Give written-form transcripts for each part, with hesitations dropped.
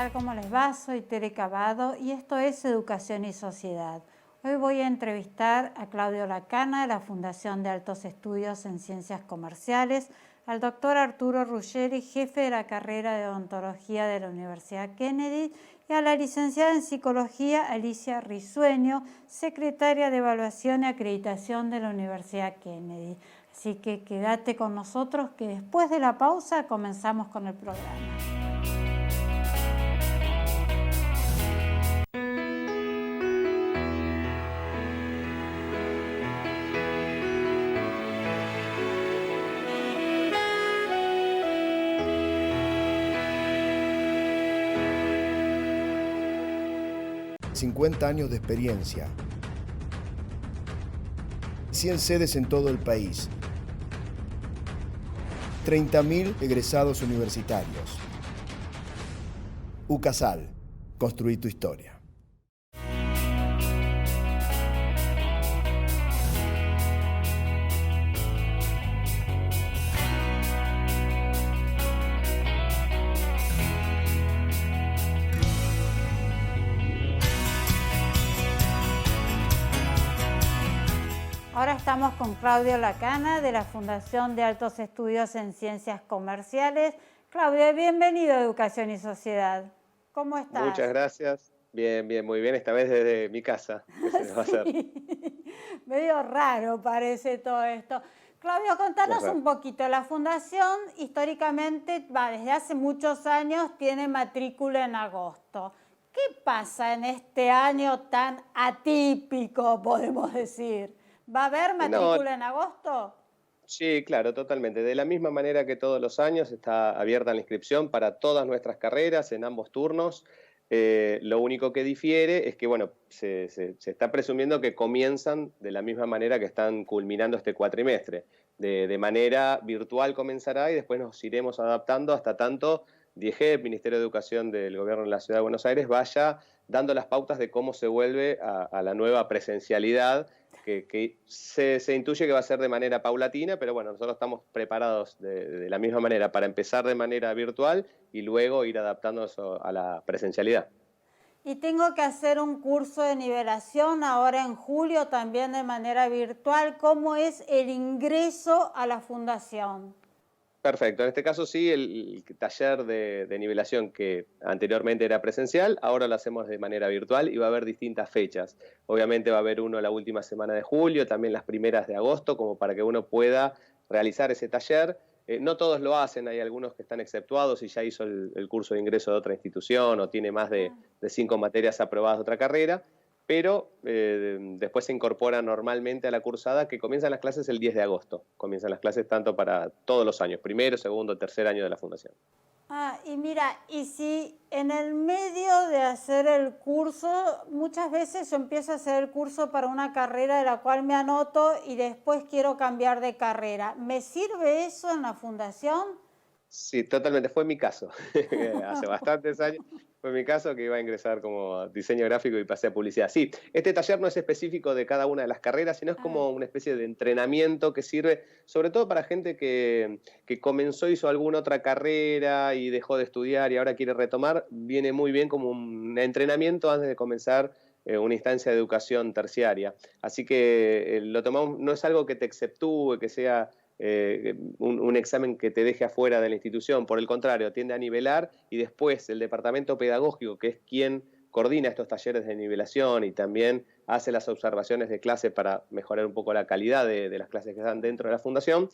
tal? ¿Cómo les va? Soy Tere Cavado y esto es Educación y Sociedad. Hoy voy a entrevistar a Claudio Lacana de la Fundación de Altos Estudios en Ciencias Comerciales, al doctor Arturo Ruggeri, jefe de la carrera de Odontología de la Universidad Kennedy, y a la licenciada en Psicología Alicia Risueño, secretaria de Evaluación y Acreditación de la Universidad Kennedy. Así que quédate con nosotros que después de la pausa comenzamos con el programa. ...50 años de experiencia... ...100 sedes en todo el país... ...30.000 egresados universitarios... UCASAL, construí tu historia. Ahora estamos con Claudio Lacana de la Fundación de Altos Estudios en Ciencias Comerciales. Claudio, bienvenido a Educación y Sociedad. ¿Cómo estás? Muchas gracias. Bien, muy bien. Esta vez desde mi casa, que se les va a hacer. Medio raro parece todo esto. Claudio, contanos un poquito. La Fundación históricamente, desde hace muchos años, tiene matrícula en agosto. ¿Qué pasa en este año tan atípico, podemos decir? ¿Va a haber matrícula en agosto? Sí, claro, totalmente. De la misma manera que todos los años está abierta la inscripción para todas nuestras carreras en ambos turnos. Lo único que difiere es que, bueno, se está presumiendo que comienzan de la misma manera que están culminando este cuatrimestre. De manera virtual comenzará y después nos iremos adaptando hasta tanto DIEGEP, Ministerio de Educación del Gobierno de la Ciudad de Buenos Aires, vaya dando las pautas de cómo se vuelve a la nueva presencialidad, que se intuye que va a ser de manera paulatina, pero bueno, nosotros estamos preparados de la misma manera para empezar de manera virtual y luego ir adaptándonos a la presencialidad. Y tengo que hacer un curso de nivelación ahora en julio también de manera virtual. ¿Cómo es el ingreso a la fundación? Perfecto, en este caso sí, el taller de nivelación que anteriormente era presencial, ahora lo hacemos de manera virtual y va a haber distintas fechas. Obviamente va a haber uno la última semana de julio, también las primeras de agosto, como para que uno pueda realizar ese taller. No todos lo hacen, hay algunos que están exceptuados y ya hizo el curso de ingreso de otra institución o tiene más de 5 materias aprobadas de otra carrera, pero después se incorpora normalmente a la cursada, que comienzan las clases el 10 de agosto. Comienzan las clases tanto para todos los años, primero, segundo, tercer año de la fundación. Y mira, y si en el medio de hacer el curso, muchas veces yo empiezo a hacer el curso para una carrera de la cual me anoto y después quiero cambiar de carrera, ¿me sirve eso en la fundación? Sí, totalmente, fue mi caso. Hace bastantes años fue mi caso, que iba a ingresar como diseño gráfico y pasé a publicidad. Sí, este taller no es específico de cada una de las carreras, sino es como una especie de entrenamiento que sirve sobre todo para gente que comenzó, hizo alguna otra carrera y dejó de estudiar y ahora quiere retomar. Viene muy bien como un entrenamiento antes de comenzar una instancia de educación terciaria. Así que lo tomamos, no es algo que te exceptúe, que sea un examen que te deje afuera de la institución. Por el contrario, tiende a nivelar y después el departamento pedagógico, que es quien coordina estos talleres de nivelación y también hace las observaciones de clase para mejorar un poco la calidad de las clases que dan dentro de la fundación,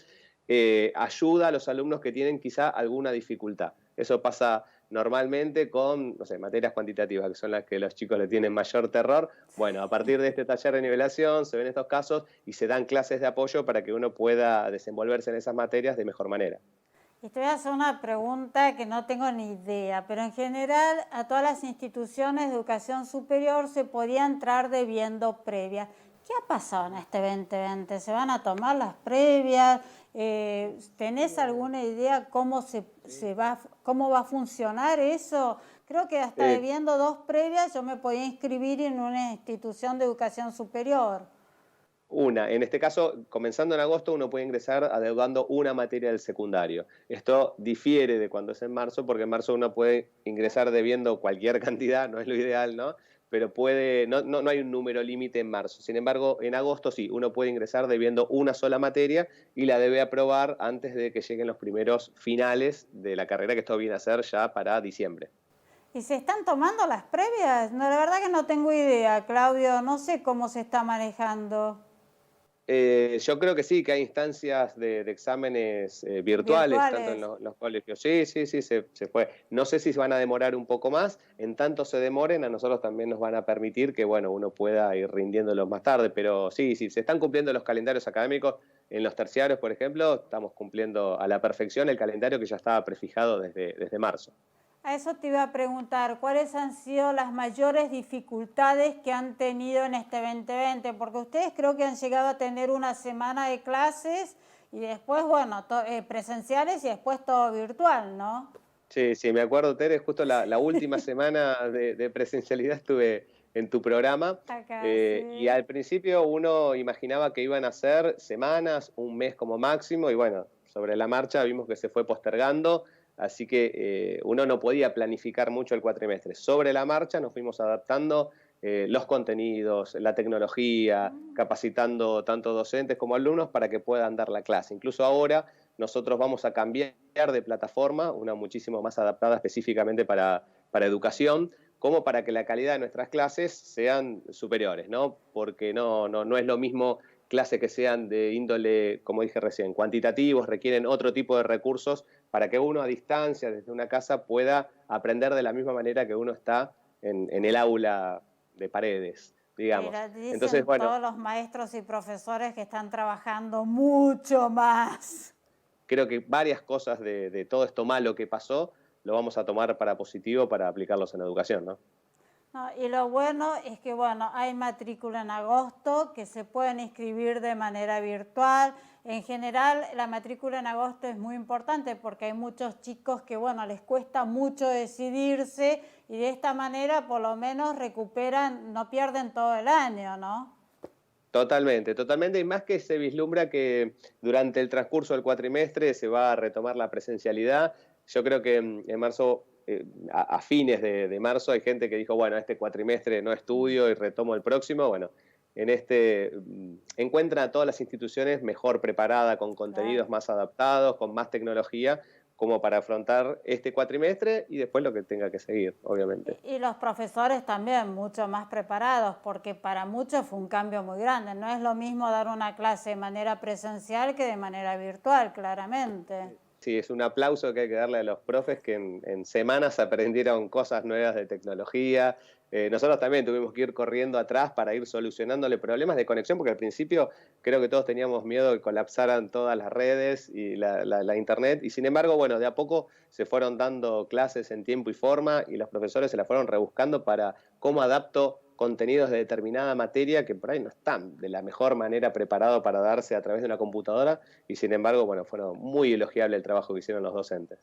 ayuda a los alumnos que tienen quizá alguna dificultad. Eso pasa normalmente con, no sé, materias cuantitativas, que son las que los chicos le tienen mayor terror. Bueno, a partir de este taller de nivelación se ven estos casos y se dan clases de apoyo para que uno pueda desenvolverse en esas materias de mejor manera. Y te voy a hacer una pregunta que no tengo ni idea, pero en general a todas las instituciones de educación superior se podía entrar debiendo previas. ¿Qué ha pasado en este 2020? ¿Se van a tomar las previas? ¿Tenés alguna idea cómo va a funcionar eso? Creo que hasta debiendo 2 previas yo me podía inscribir en una institución de educación superior. En este caso, comenzando en agosto, uno puede ingresar adeudando una materia del secundario. Esto difiere de cuando es en marzo, porque en marzo uno puede ingresar debiendo cualquier cantidad, no es lo ideal, ¿no? Pero no hay un número límite en marzo. Sin embargo, en agosto sí, uno puede ingresar debiendo una sola materia y la debe aprobar antes de que lleguen los primeros finales de la carrera, que esto viene a ser ya para diciembre. ¿Y se están tomando las previas? No, la verdad que no tengo idea, Claudio, no sé cómo se está manejando. Yo creo que sí, que hay instancias de exámenes virtuales, tanto en los colegios. Sí, se puede. No sé si se van a demorar un poco más. En tanto se demoren, a nosotros también nos van a permitir que, bueno, uno pueda ir rindiéndolos más tarde. Pero sí, se están cumpliendo los calendarios académicos. En los terciarios, por ejemplo, estamos cumpliendo a la perfección el calendario que ya estaba prefijado desde marzo. A eso te iba a preguntar, ¿cuáles han sido las mayores dificultades que han tenido en este 2020? Porque ustedes creo que han llegado a tener una semana de clases y después, bueno, presenciales y después todo virtual, ¿no? Sí, me acuerdo, Tere, justo la última semana de presencialidad estuve en tu programa. Acá, sí. Y al principio uno imaginaba que iban a ser semanas, un mes como máximo, y bueno, sobre la marcha vimos que se fue postergando. Así que uno no podía planificar mucho el cuatrimestre. Sobre la marcha nos fuimos adaptando los contenidos, la tecnología, capacitando tanto docentes como alumnos para que puedan dar la clase. Incluso ahora nosotros vamos a cambiar de plataforma, una muchísimo más adaptada específicamente para educación, como para que la calidad de nuestras clases sean superiores, ¿no? Porque no es lo mismo clases que sean de índole, como dije recién, cuantitativos, requieren otro tipo de recursos para que uno a distancia, desde una casa, pueda aprender de la misma manera que uno está en el aula de paredes, digamos. Dicen entonces, bueno, todos los maestros y profesores que están trabajando mucho más. Creo que varias cosas de todo esto malo que pasó lo vamos a tomar para positivo para aplicarlos en educación, ¿no? No, y lo bueno es que, bueno, hay matrícula en agosto que se pueden inscribir de manera virtual. En general, la matrícula en agosto es muy importante porque hay muchos chicos que, bueno, les cuesta mucho decidirse y de esta manera por lo menos recuperan, no pierden todo el año, ¿no? Totalmente, y más que se vislumbra que durante el transcurso del cuatrimestre se va a retomar la presencialidad. Yo creo que en marzo, a fines de marzo, hay gente que dijo, bueno, este cuatrimestre no estudio y retomo el próximo. Bueno, en encuentra a todas las instituciones mejor preparadas, con contenidos más adaptados, con más tecnología, como para afrontar este cuatrimestre y después lo que tenga que seguir, obviamente. Y los profesores también mucho más preparados, porque para muchos fue un cambio muy grande. No es lo mismo dar una clase de manera presencial que de manera virtual, claramente. Sí, es un aplauso que hay que darle a los profes que en semanas aprendieron cosas nuevas de tecnología. Nosotros también tuvimos que ir corriendo atrás para ir solucionándole problemas de conexión, porque al principio creo que todos teníamos miedo de que colapsaran todas las redes y la internet, y sin embargo, bueno, de a poco se fueron dando clases en tiempo y forma y los profesores se la fueron rebuscando para cómo adapto contenidos de determinada materia que por ahí no están de la mejor manera preparados para darse a través de una computadora, y sin embargo, bueno, fueron muy elogiable el trabajo que hicieron los docentes.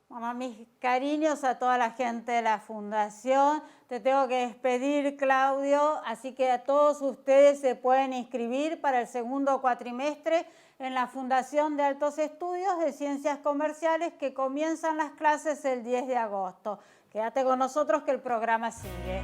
Bueno, mis cariños a toda la gente de la Fundación. Te tengo que despedir, Claudio, así que a todos ustedes se pueden inscribir para el segundo cuatrimestre en la Fundación de Altos Estudios de Ciencias Comerciales, que comienzan las clases el 10 de agosto. Quédate con nosotros que el programa sigue.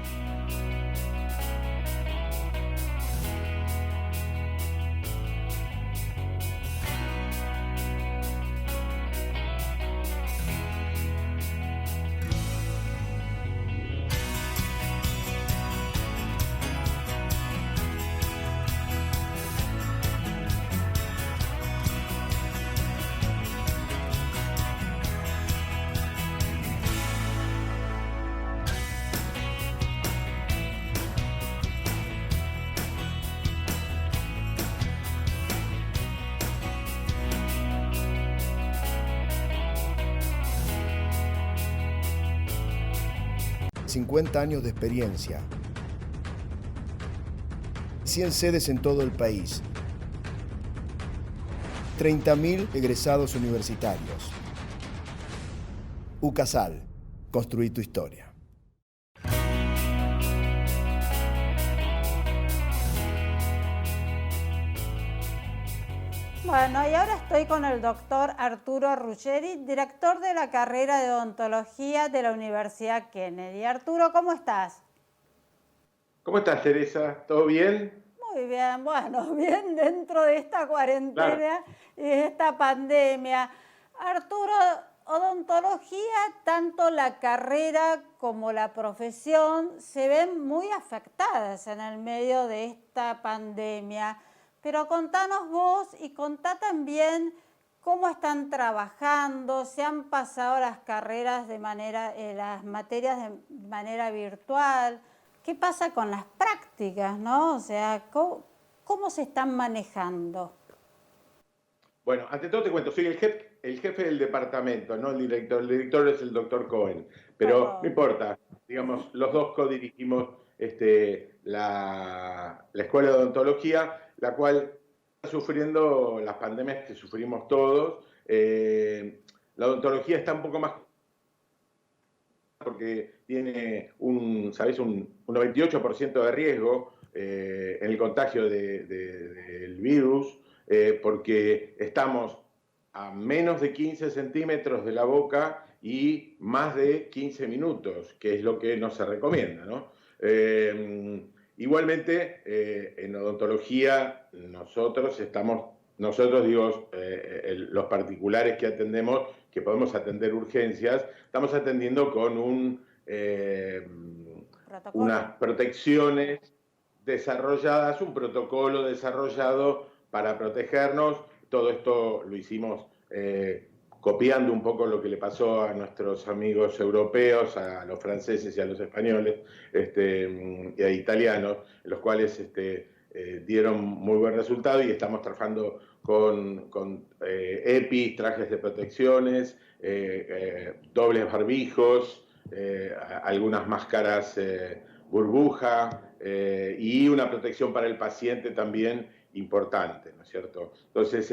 ...50 años de experiencia, 100 sedes en todo el país, 30.000 egresados universitarios. UCASAL, construí tu historia. Bueno, y ahora estoy con el doctor Arturo Ruggeri, director de la carrera de odontología de la Universidad Kennedy. Arturo, ¿cómo estás? ¿Cómo estás, Teresa? ¿Todo bien? Muy bien, bueno, bien dentro de esta cuarentena Claro. y de esta pandemia. Arturo, odontología, tanto la carrera como la profesión se ven muy afectadas en el medio de esta pandemia. Pero contanos vos y contá también cómo están trabajando, se han pasado las carreras de manera, las materias de manera virtual. ¿Qué pasa con las prácticas, no? O sea, ¿cómo se están manejando? Bueno, ante todo te cuento, soy el jefe del departamento, no el director. El director es el doctor Cohen, pero no Perdón. importa. Digamos, los dos codirigimos la Escuela de Odontología, la cual está sufriendo las pandemias que sufrimos todos. La odontología está un poco más porque tiene ¿sabés? Un 98% de riesgo en el contagio del virus, porque estamos a menos de 15 centímetros de la boca y más de 15 minutos, que es lo que no se recomienda, ¿no? Igualmente, en odontología, nosotros digo, los particulares que atendemos, que podemos atender urgencias, estamos atendiendo con unas protecciones desarrolladas, un protocolo desarrollado para protegernos. Todo esto lo hicimos copiando un poco lo que le pasó a nuestros amigos europeos, a los franceses y a los españoles y a italianos, los cuales dieron muy buen resultado, y estamos trabajando con EPIs, trajes de protecciones, dobles barbijos, algunas máscaras burbuja y una protección para el paciente también importante, ¿no es cierto? Entonces,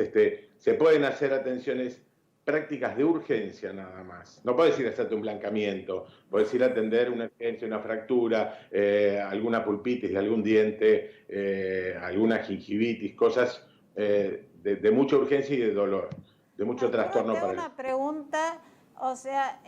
se pueden hacer atenciones prácticas de urgencia nada más. No puedes ir a hacerte un blancamiento, puedes ir a atender una urgencia, una fractura, alguna pulpitis de algún diente, alguna gingivitis, cosas de mucha urgencia y de dolor, de mucho Arturo, te trastorno hago para el... una pregunta. O sea,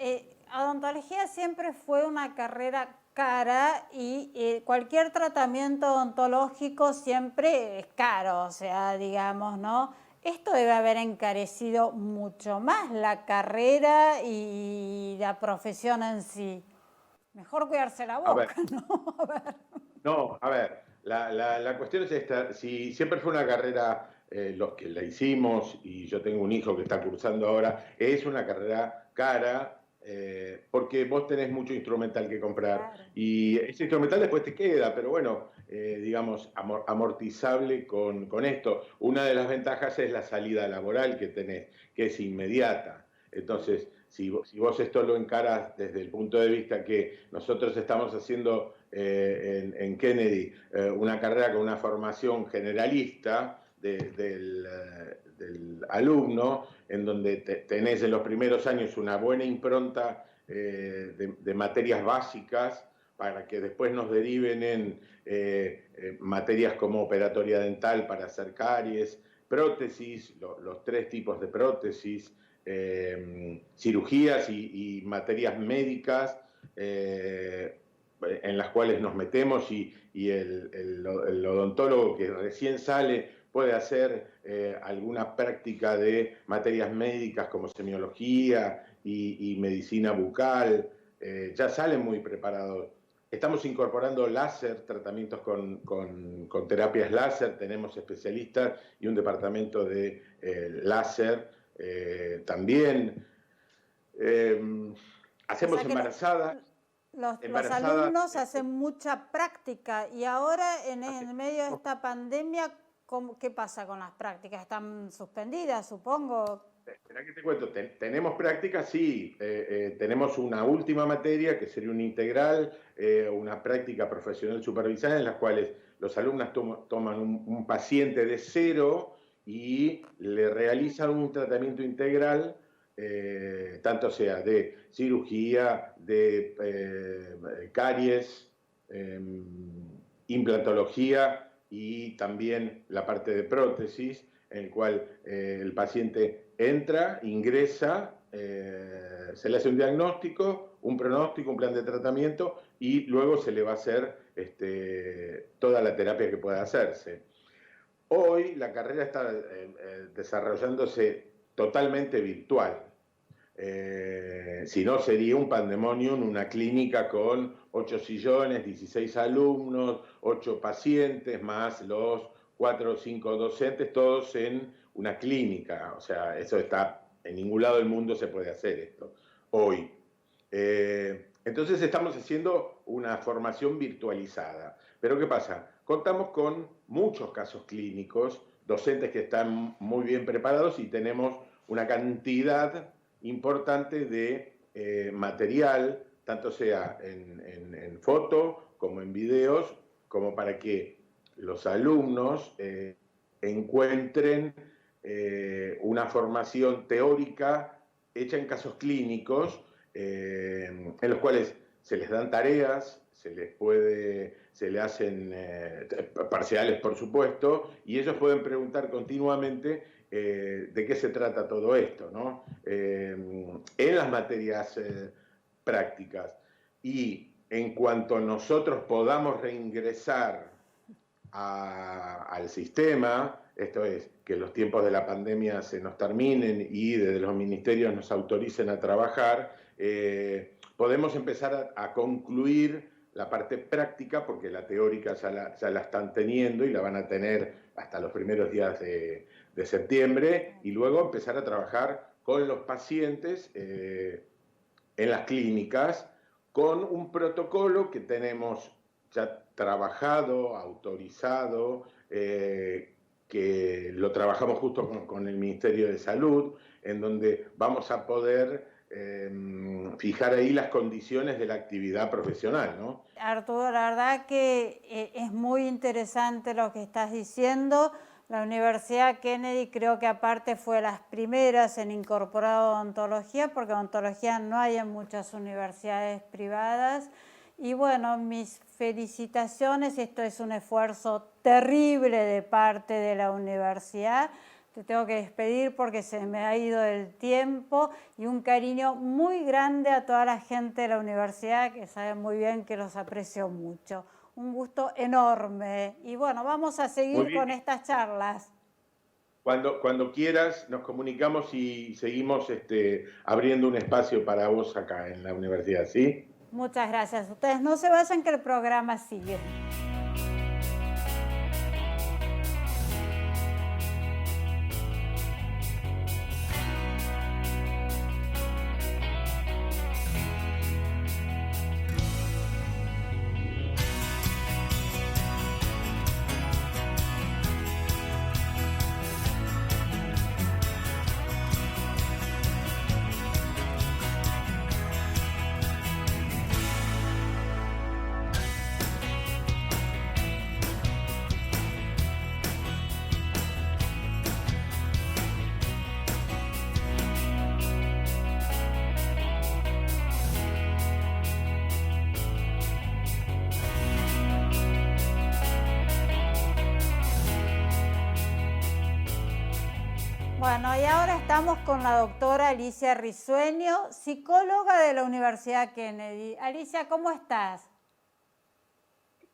odontología siempre fue una carrera cara y cualquier tratamiento odontológico siempre es caro, o sea, digamos, ¿no? Esto debe haber encarecido mucho más la carrera y la profesión en sí. Mejor cuidarse la A ver, boca, ¿no? A ver. no, a ver, la cuestión es esta: si siempre fue una carrera, los que la hicimos, y yo tengo un hijo que está cursando ahora, es una carrera cara, porque vos tenés mucho instrumental que comprar, Claro. y ese instrumental después te queda, pero bueno, digamos, amortizable con esto. Una de las ventajas es la salida laboral que tenés, que es inmediata. Entonces, si vos esto lo encarás desde el punto de vista que nosotros estamos haciendo en Kennedy una carrera con una formación generalista del alumno, en donde tenés en los primeros años una buena impronta de materias básicas, para que después nos deriven en materias como operatoria dental para hacer caries, prótesis, los 3 tipos de prótesis, cirugías y materias médicas, en las cuales nos metemos, y el odontólogo que recién sale puede hacer alguna práctica de materias médicas como semiología y medicina bucal. Ya salen muy preparados. Estamos incorporando láser, tratamientos con terapias láser. Tenemos especialistas y un departamento de láser también. O Hacemos sea que embarazadas. los alumnos hacen mucha práctica y ahora en el medio de esta pandemia, ¿qué pasa con las prácticas? ¿Están suspendidas, supongo? Espera que te cuento, tenemos prácticas, sí, tenemos una última materia que sería un integral, una práctica profesional supervisada, en las cuales los alumnos toman un paciente de cero y le realizan un tratamiento integral, tanto sea de cirugía, de caries, implantología y también la parte de prótesis. en el cual el paciente entra, ingresa, se le hace un diagnóstico, un pronóstico, un plan de tratamiento y luego se le va a hacer toda la terapia que pueda hacerse. Hoy la carrera está desarrollándose totalmente virtual. Si no, sería un pandemonium, una clínica con 8 sillones, 16 alumnos, 8 pacientes, más los 4 o 5 docentes, todos en una clínica. O sea, eso está, en ningún lado del mundo se puede hacer esto, hoy. Entonces estamos haciendo una formación virtualizada. Pero ¿qué pasa? Contamos con muchos casos clínicos, docentes que están muy bien preparados y tenemos una cantidad importante de material, tanto sea en foto como en videos, como para que los alumnos encuentren una formación teórica hecha en casos clínicos, en los cuales se les dan tareas, se le hacen parciales, por supuesto, y ellos pueden preguntar continuamente de qué se trata todo esto, ¿no? En las materias prácticas. Y en cuanto nosotros podamos reingresar al sistema, esto es, que los tiempos de la pandemia se nos terminen y desde los ministerios nos autoricen a trabajar, podemos empezar a concluir la parte práctica, porque la teórica ya la están teniendo y la van a tener hasta los primeros días de septiembre, y luego empezar a trabajar con los pacientes en las clínicas, con un protocolo que tenemos ya trabajado, autorizado, que lo trabajamos justo con el Ministerio de Salud, en donde vamos a poder fijar ahí las condiciones de la actividad profesional, ¿no? Arturo, la verdad que es muy interesante lo que estás diciendo. La Universidad Kennedy creo que aparte fue de las primeras en incorporar odontología, porque odontología no hay en muchas universidades privadas. Y bueno, mis felicitaciones, esto es un esfuerzo terrible de parte de la universidad. Te tengo que despedir porque se me ha ido el tiempo, y un cariño muy grande a toda la gente de la universidad, que saben muy bien que los aprecio mucho. Un gusto enorme. Y bueno, vamos a seguir con estas charlas. Cuando quieras nos comunicamos y seguimos abriendo un espacio para vos acá en la universidad, ¿sí? Muchas gracias. Ustedes no se vayan, que el programa sigue. Bueno, y ahora estamos con la doctora Alicia Risueño, psicóloga de la Universidad Kennedy. Alicia, ¿cómo estás?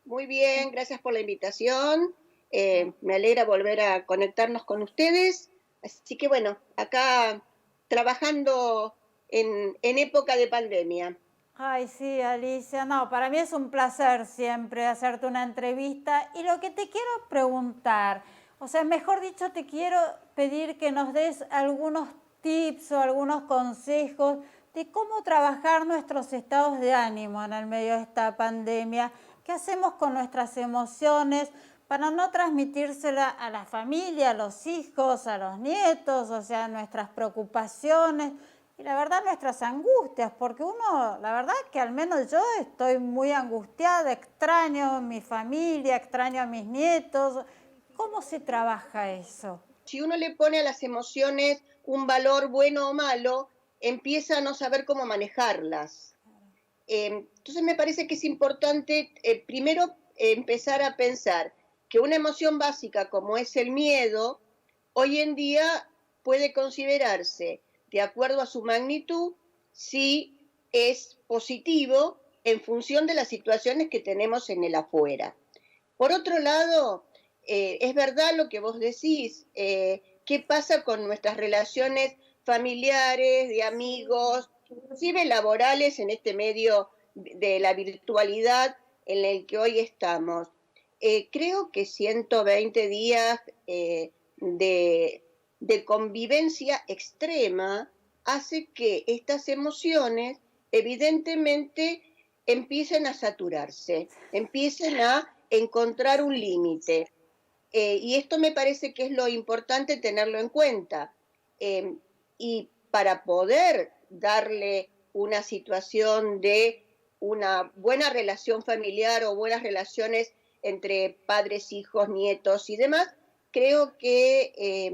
Muy bien, gracias por la invitación. Me alegra volver a conectarnos con ustedes. Así que bueno, acá trabajando en época de pandemia. Ay, sí, Alicia, no, para mí es un placer siempre hacerte una entrevista. Y lo que te quiero preguntar, o sea, mejor dicho, te quiero pedir que nos des algunos tips o algunos consejos de cómo trabajar nuestros estados de ánimo en el medio de esta pandemia. ¿Qué hacemos con nuestras emociones para no transmitírsela a la familia, a los hijos, a los nietos, o sea, nuestras preocupaciones y la verdad nuestras angustias? Porque uno, la verdad que al menos yo estoy muy angustiada, extraño a mi familia, extraño a mis nietos. ¿Cómo se trabaja eso? Si uno le pone a las emociones un valor bueno o malo, empieza a no saber cómo manejarlas. Entonces me parece que es importante primero empezar a pensar que una emoción básica como es el miedo hoy en día puede considerarse, de acuerdo a su magnitud, si es positivo en función de las situaciones que tenemos en el afuera. Por otro lado, es verdad lo que vos decís, qué pasa con nuestras relaciones familiares, de amigos, inclusive laborales en este medio de la virtualidad en el que hoy estamos. Creo que 120 días de convivencia extrema hace que estas emociones evidentemente empiecen a saturarse, empiecen a encontrar un límite. Y esto me parece que es lo importante tenerlo en cuenta. Y para poder darle una situación de una buena relación familiar o buenas relaciones entre padres, hijos, nietos y demás, creo que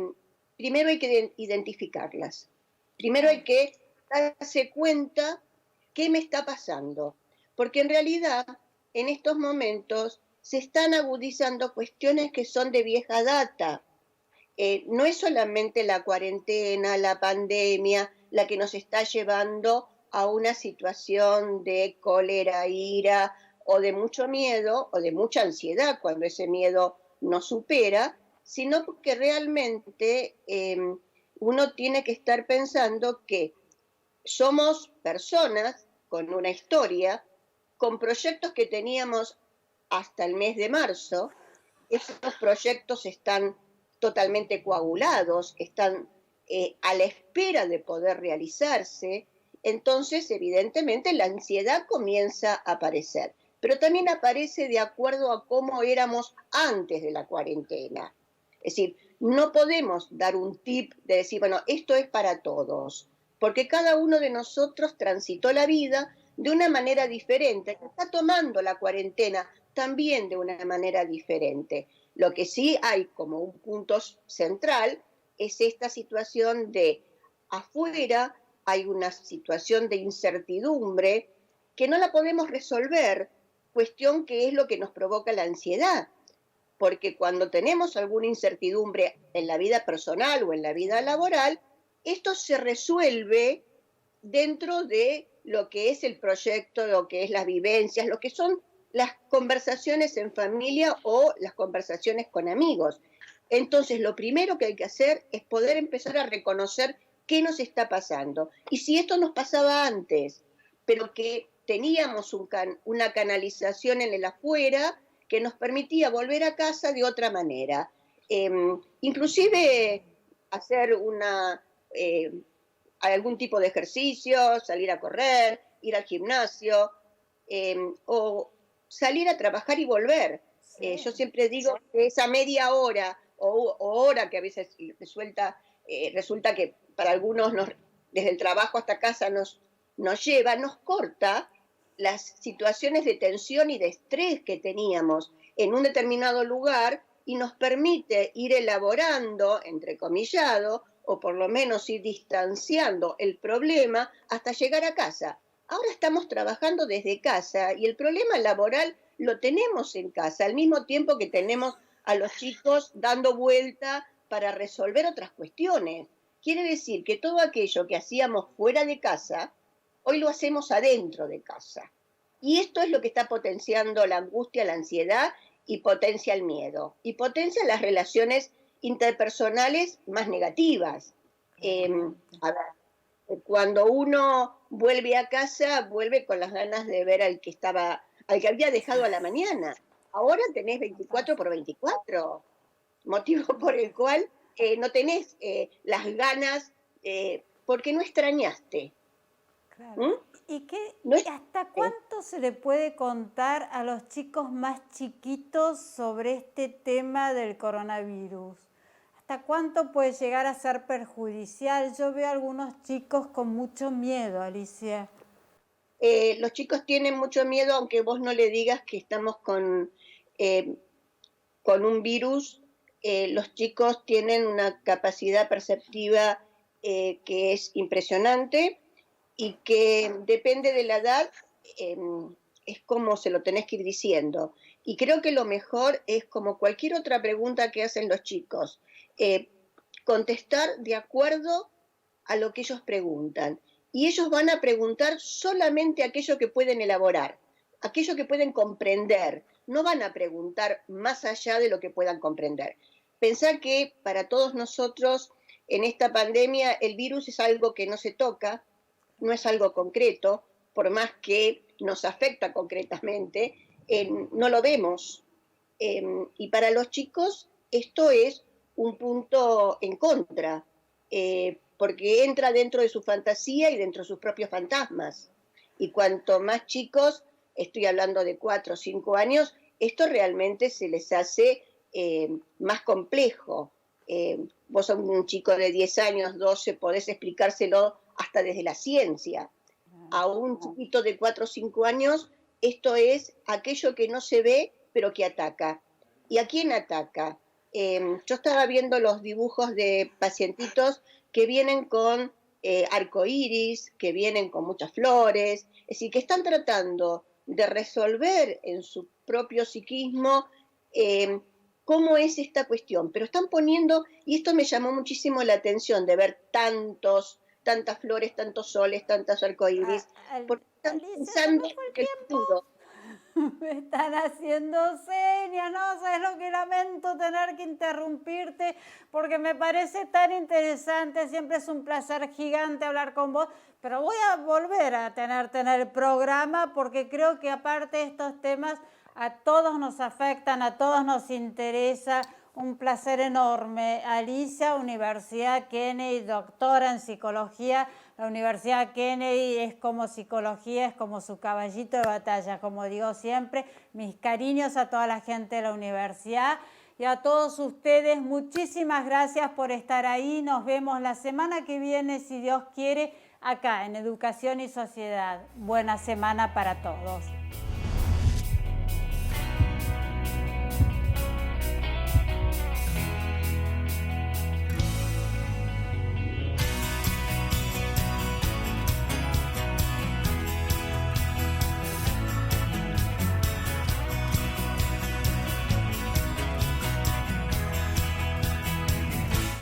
primero hay que identificarlas. Primero hay que darse cuenta qué me está pasando. Porque en realidad, en estos momentos, se están agudizando cuestiones que son de vieja data. No es solamente la cuarentena, la pandemia, la que nos está llevando a una situación de cólera, ira o de mucho miedo o de mucha ansiedad cuando ese miedo nos supera, sino porque realmente uno tiene que estar pensando que somos personas con una historia, con proyectos que teníamos hasta el mes de marzo. Esos proyectos están totalmente coagulados, están a la espera de poder realizarse. Entonces, evidentemente, la ansiedad comienza a aparecer, pero también aparece de acuerdo a cómo éramos antes de la cuarentena. Es decir, no podemos dar un tip de decir, bueno, esto es para todos, porque cada uno de nosotros transitó la vida de una manera diferente, está tomando la cuarentena también de una manera diferente. Lo que sí hay como un punto central es esta situación de afuera hay una situación de incertidumbre que no la podemos resolver, cuestión que es lo que nos provoca la ansiedad. Porque cuando tenemos alguna incertidumbre en la vida personal o en la vida laboral, esto se resuelve dentro de lo que es el proyecto, lo que es las vivencias, lo que son las conversaciones en familia o las conversaciones con amigos. Entonces, lo primero que hay que hacer es poder empezar a reconocer qué nos está pasando. Y si esto nos pasaba antes, pero que teníamos una canalización en el afuera que nos permitía volver a casa de otra manera. Inclusive hacer algún tipo de ejercicio, salir a correr, ir al gimnasio, o salir a trabajar y volver. Sí. Yo siempre digo que esa media hora o hora que a veces resulta que para algunos desde el trabajo hasta casa nos lleva, nos corta las situaciones de tensión y de estrés que teníamos en un determinado lugar y nos permite ir elaborando, entrecomillado, o por lo menos ir distanciando el problema hasta llegar a casa. Ahora estamos trabajando desde casa y el problema laboral lo tenemos en casa, al mismo tiempo que tenemos a los chicos dando vuelta para resolver otras cuestiones. Quiere decir que todo aquello que hacíamos fuera de casa, hoy lo hacemos adentro de casa. Y esto es lo que está potenciando la angustia, la ansiedad y potencia el miedo. Y potencia las relaciones interpersonales más negativas. A ver, cuando uno vuelve a casa, vuelve con las ganas de ver al que había dejado a la mañana. Ahora tenés 24 por 24, motivo por el cual no tenés las ganas porque no extrañaste. Claro. ¿Mm? ¿Y hasta cuánto se le puede contar a los chicos más chiquitos sobre este tema del coronavirus? ¿Hasta cuánto puede llegar a ser perjudicial? Yo veo a algunos chicos con mucho miedo, Alicia. Los chicos tienen mucho miedo, aunque vos no le digas que estamos con un virus. Los chicos tienen una capacidad perceptiva que es impresionante y que depende de la edad, es como se lo tenés que ir diciendo. Y creo que lo mejor es como cualquier otra pregunta que hacen los chicos. contestar de acuerdo a lo que ellos preguntan. Y ellos van a preguntar solamente aquello que pueden elaborar, aquello que pueden comprender. No van a preguntar más allá de lo que puedan comprender. Pensá que para todos nosotros en esta pandemia el virus es algo que no se toca, no es algo concreto, por más que nos afecta concretamente, no lo vemos. Y para los chicos esto es un punto en contra, porque entra dentro de su fantasía y dentro de sus propios fantasmas. Y cuanto más chicos, estoy hablando de 4 o 5 años, esto realmente se les hace más complejo. Vos sos un chico de 10 años, 12, podés explicárselo hasta desde la ciencia. A un chiquito de 4 o 5 años, esto es aquello que no se ve, pero que ataca. ¿Y a quién ataca? Yo estaba viendo los dibujos de pacientitos que vienen con arcoíris, que vienen con muchas flores, es decir, que están tratando de resolver en su propio psiquismo cómo es esta cuestión, pero están poniendo, y esto me llamó muchísimo la atención de ver tantas flores, tantos soles, tantos arcoíris, porque están pensando en el futuro. Me están haciendo señas, no sabes lo que lamento tener que interrumpirte, porque me parece tan interesante, siempre es un placer gigante hablar con vos, pero voy a volver a tenerte en el programa, porque creo que aparte de estos temas, a todos nos afectan, a todos nos interesa. Un placer enorme. Alicia, Universidad Kennedy, doctora en psicología. La Universidad Kennedy es como psicología, es como su caballito de batalla, como digo siempre. Mis cariños a toda la gente de la universidad y a todos ustedes. Muchísimas gracias por estar ahí. Nos vemos la semana que viene, si Dios quiere, acá en Educación y Sociedad. Buena semana para todos.